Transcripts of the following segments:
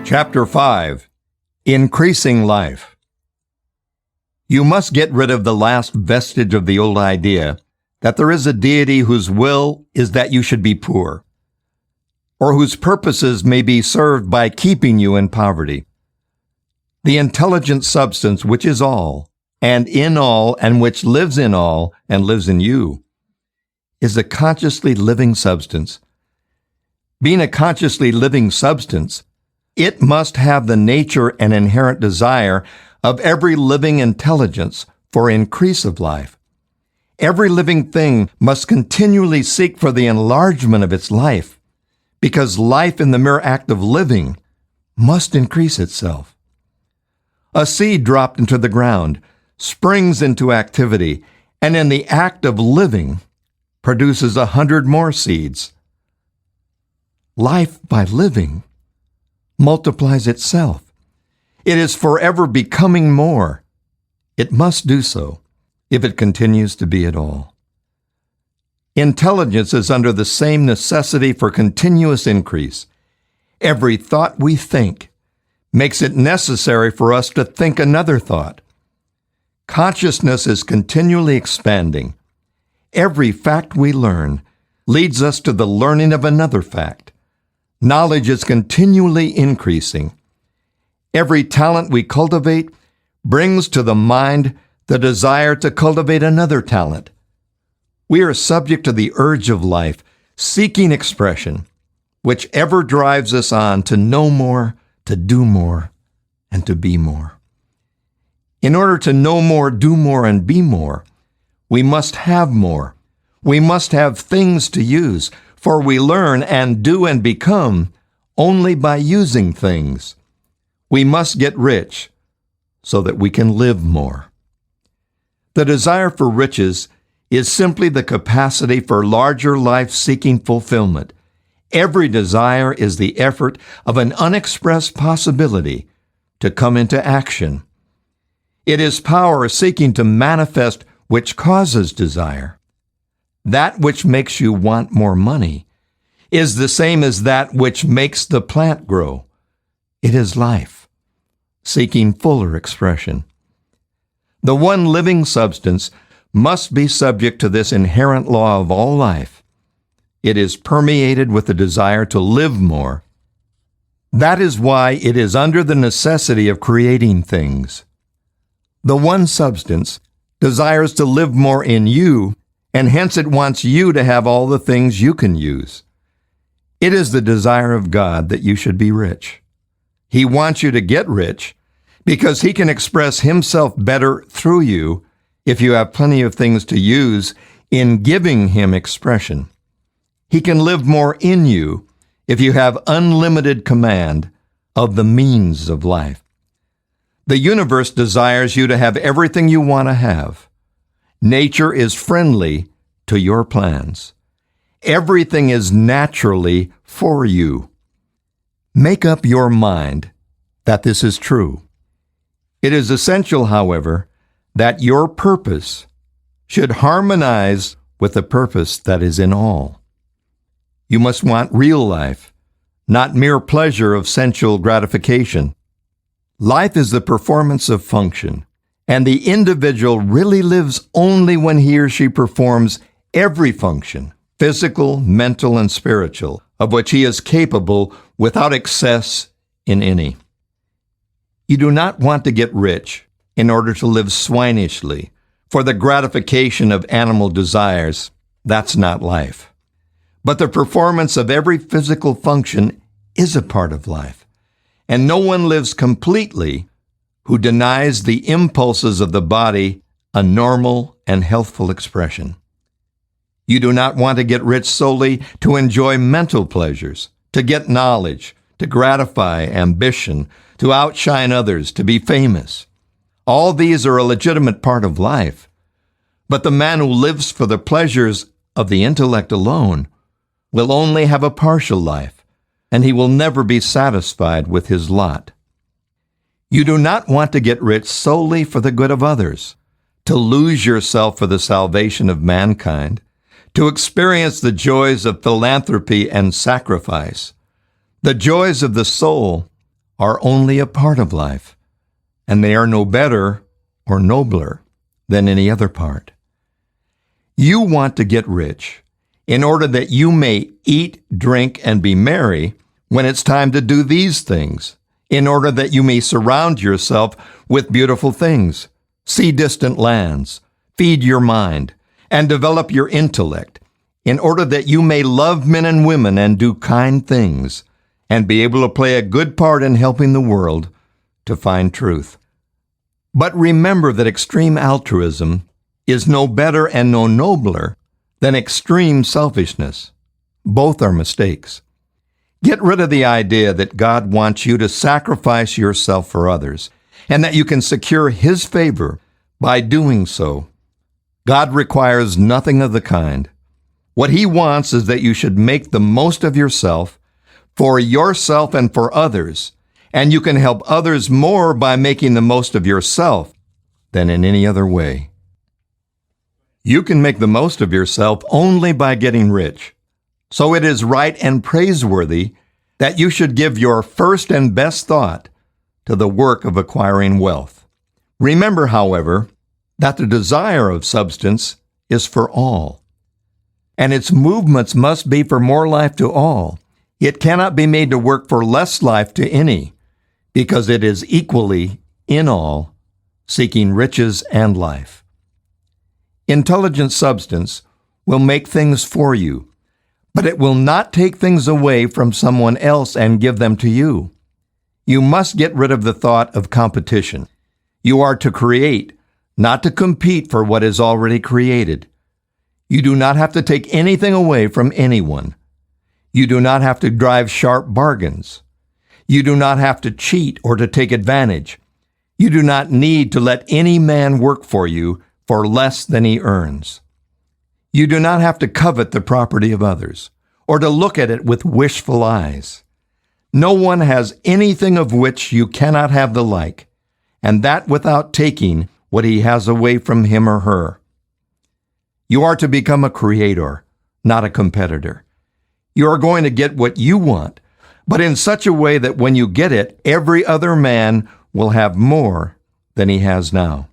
Chapter 5. Increasing Life. You must get rid of the last vestige of the old idea that there is a deity whose will is that you should be poor, or whose purposes may be served by keeping you in poverty. The intelligent substance which is all, and in all, and which lives in all, and lives in you, is a consciously living substance. Being a consciously living substance, it must have the nature and inherent desire of every living intelligence for increase of life. Every living thing must continually seek for the enlargement of its life, because life in the mere act of living must increase itself. A seed dropped into the ground springs into activity, and in the act of living produces 100 more seeds. Life by living multiplies itself. It is forever becoming more. It must do so if it continues to be at all. Intelligence is under the same necessity for continuous increase. Every thought we think makes it necessary for us to think another thought. Consciousness is continually expanding. Every fact we learn leads us to the learning of another fact. Knowledge is continually increasing. Every talent we cultivate brings to the mind the desire to cultivate another talent. We are subject to the urge of life, seeking expression, which ever drives us on to know more, to do more, and to be more. In order to know more, do more, and be more, we must have more. We must have things to use, for we learn and do and become only by using things. We must get rich so that we can live more. The desire for riches is simply the capacity for larger life-seeking fulfillment. Every desire is the effort of an unexpressed possibility to come into action. It is power seeking to manifest which causes desire. That which makes you want more money is the same as that which makes the plant grow. It is life, seeking fuller expression. The one living substance must be subject to this inherent law of all life. It is permeated with the desire to live more. That is why it is under the necessity of creating things. The one substance desires to live more in you, and hence it wants you to have all the things you can use. It is the desire of God that you should be rich. He wants you to get rich because He can express Himself better through you if you have plenty of things to use in giving Him expression. He can live more in you if you have unlimited command of the means of life. The universe desires you to have everything you want to have. Nature is friendly to your plans. Everything is naturally for you. Make up your mind that this is true. It is essential, however, that your purpose should harmonize with the purpose that is in all. You must want real life, not mere pleasure of sensual gratification. Life is the performance of function, and the individual really lives only when he or she performs every function, physical, mental, and spiritual, of which he is capable without excess in any. You do not want to get rich in order to live swinishly for the gratification of animal desires. That's not life. But the performance of every physical function is a part of life, and no one lives completely who denies the impulses of the body a normal and healthful expression. You do not want to get rich solely to enjoy mental pleasures, to get knowledge, to gratify ambition, to outshine others, to be famous. All these are a legitimate part of life. But the man who lives for the pleasures of the intellect alone will only have a partial life, and he will never be satisfied with his lot. You do not want to get rich solely for the good of others, to lose yourself for the salvation of mankind, to experience the joys of philanthropy and sacrifice. The joys of the soul are only a part of life, and they are no better or nobler than any other part. You want to get rich in order that you may eat, drink, and be merry when it's time to do these things, in order that you may surround yourself with beautiful things, see distant lands, feed your mind, and develop your intellect, in order that you may love men and women and do kind things, and be able to play a good part in helping the world to find truth. But remember that extreme altruism is no better and no nobler than extreme selfishness. Both are mistakes. Get rid of the idea that God wants you to sacrifice yourself for others, and that you can secure His favor by doing so. God requires nothing of the kind. What He wants is that you should make the most of yourself, for yourself and for others, and you can help others more by making the most of yourself than in any other way. You can make the most of yourself only by getting rich. So it is right and praiseworthy that you should give your first and best thought to the work of acquiring wealth. Remember, however, that the desire of substance is for all, and its movements must be for more life to all. It cannot be made to work for less life to any, because it is equally in all, seeking riches and life. Intelligent substance will make things for you, but it will not take things away from someone else and give them to you. You must get rid of the thought of competition. You are to create, not to compete for what is already created. You do not have to take anything away from anyone. You do not have to drive sharp bargains. You do not have to cheat or to take advantage. You do not need to let any man work for you for less than he earns. You do not have to covet the property of others or to look at it with wishful eyes. No one has anything of which you cannot have the like, and that without taking what he has away from him or her. You are to become a creator, not a competitor. You are going to get what you want, but in such a way that when you get it, every other man will have more than he has now.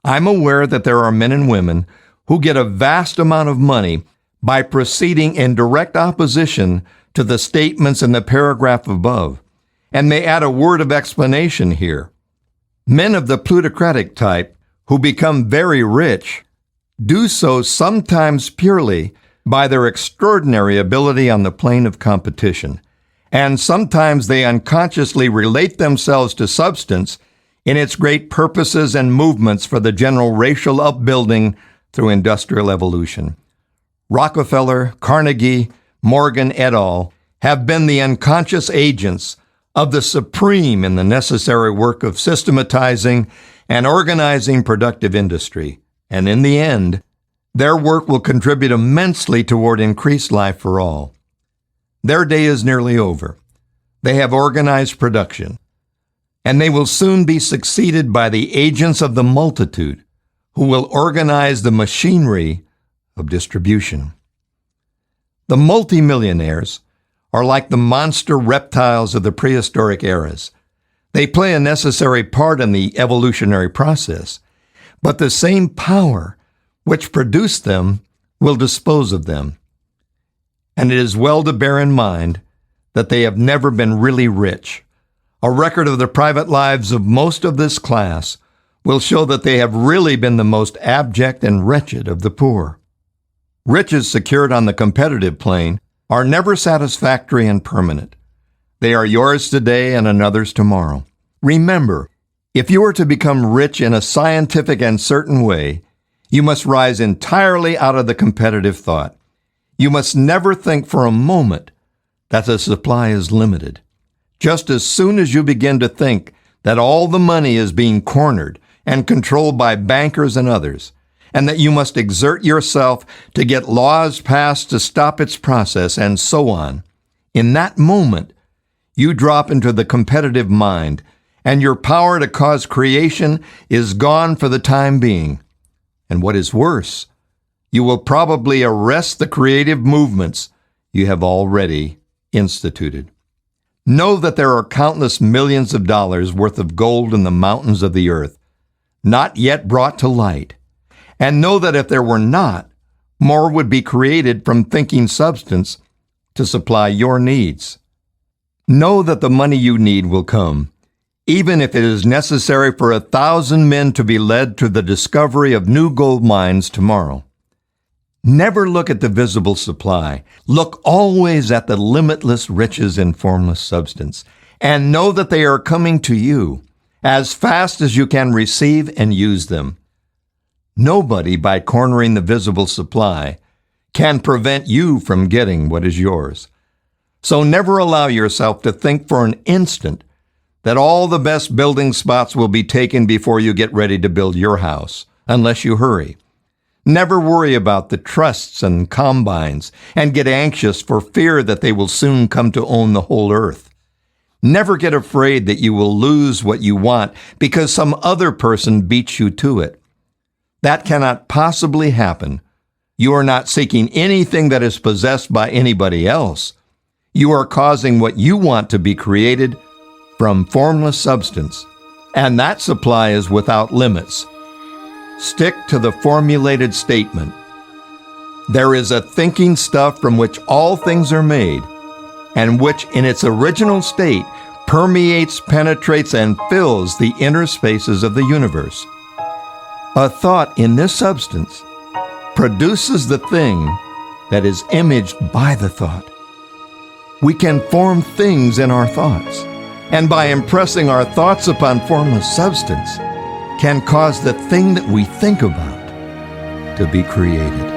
I'm aware that there are men and women who get a vast amount of money by proceeding in direct opposition to the statements in the paragraph above, and may add a word of explanation here. Men of the plutocratic type who become very rich do so sometimes purely by their extraordinary ability on the plane of competition, and sometimes they unconsciously relate themselves to substance in its great purposes and movements for the general racial upbuilding through industrial evolution. Rockefeller, Carnegie, Morgan et al. Have been the unconscious agents of the supreme in the necessary work of systematizing and organizing productive industry, and in the end, their work will contribute immensely toward increased life for all. Their day is nearly over. They have organized production, and they will soon be succeeded by the agents of the multitude who will organize the machinery of distribution. The multimillionaires are like the monster reptiles of the prehistoric eras. They play a necessary part in the evolutionary process, but the same power which produced them will dispose of them. And it is well to bear in mind that they have never been really rich. A record of the private lives of most of this class will show that they have really been the most abject and wretched of the poor. Riches secured on the competitive plane are never satisfactory and permanent. They are yours today and another's tomorrow. Remember, if you are to become rich in a scientific and certain way, you must rise entirely out of the competitive thought. You must never think for a moment that the supply is limited. Just as soon as you begin to think that all the money is being cornered and controlled by bankers and others, and that you must exert yourself to get laws passed to stop its process, and so on, in that moment, you drop into the competitive mind, and your power to cause creation is gone for the time being. And what is worse, you will probably arrest the creative movements you have already instituted. Know that there are countless millions of dollars worth of gold in the mountains of the earth, not yet brought to light. And know that if there were not, more would be created from thinking substance to supply your needs. Know that the money you need will come, even if it is necessary for 1,000 men to be led to the discovery of new gold mines tomorrow. Never look at the visible supply. Look always at the limitless riches in formless substance, and know that they are coming to you as fast as you can receive and use them. Nobody, by cornering the visible supply, can prevent you from getting what is yours. So never allow yourself to think for an instant that all the best building spots will be taken before you get ready to build your house, unless you hurry. Never worry about the trusts and combines and get anxious for fear that they will soon come to own the whole earth. Never get afraid that you will lose what you want because some other person beats you to it. That cannot possibly happen. You are not seeking anything that is possessed by anybody else. You are causing what you want to be created from formless substance, and that supply is without limits. Stick to the formulated statement. There is a thinking stuff from which all things are made, and which in its original state permeates, penetrates, and fills the inner spaces of the universe. A thought in this substance produces the thing that is imaged by the thought. We can form things in our thoughts, and by impressing our thoughts upon formless substance, can cause the thing that we think about to be created.